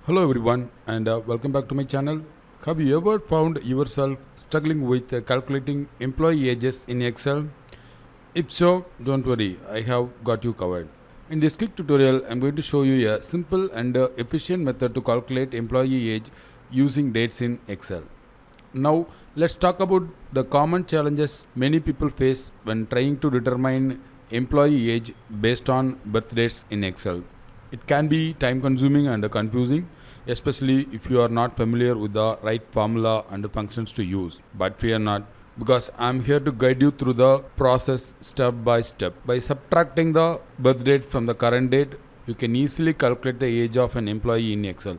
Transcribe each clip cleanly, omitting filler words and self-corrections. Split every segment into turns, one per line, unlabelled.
Hello everyone and welcome back to my channel. Have you ever found yourself struggling with calculating employee ages in Excel? If so, don't worry, I have got you covered. In this quick tutorial, I'm going to show you a simple and efficient method to calculate employee age using dates in Excel. Now, let's talk about the common challenges many people face when trying to determine employee age based on birth dates in Excel. It can be time consuming and confusing, especially if you are not familiar with the right formula and functions to use. But fear not, because I'm here to guide you through the process step by step. By subtracting the birth date from the current date, you can easily calculate the age of an employee in Excel.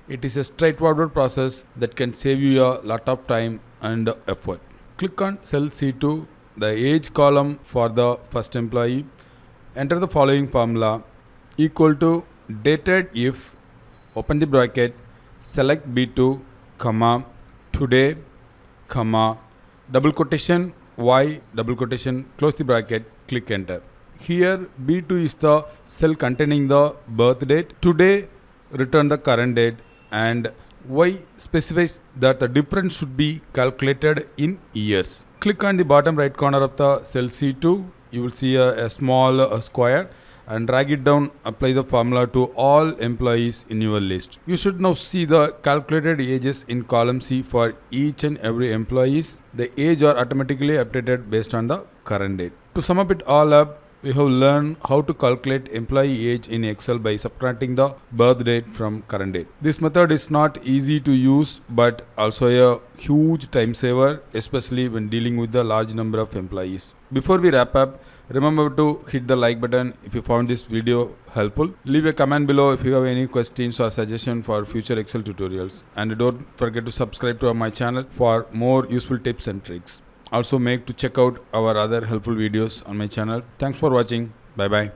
It is a straightforward process that can save you a lot of time and effort. Click on cell C2, the age column for the first employee. Enter the following formula: equal to DATEDIF, open the bracket, select B2, comma, today, comma, double quotation, Y, double quotation, close the bracket, click enter. Here B2 is the cell containing the birth date, today return the current date, and Y specifies that the difference should be calculated in years. Click on the bottom right corner of the cell C2, you will see a small square, and drag it down. Apply the formula to all employees in your list. You should now see the calculated ages in column C for each and every employees. The age are automatically updated based on the current date. To sum up it all up, we have learned how to calculate employee age in Excel by subtracting the birth date from current date. This method is not easy to use but also a huge time saver, especially when dealing with the large number of employees. Before we wrap up, remember to hit the like button if you found this video helpful. Leave a comment below if you have any questions or suggestions for future Excel tutorials. And don't forget to subscribe to my channel for more useful tips and tricks. Also make to check out our other helpful videos on my channel. Thanks for watching. Bye bye.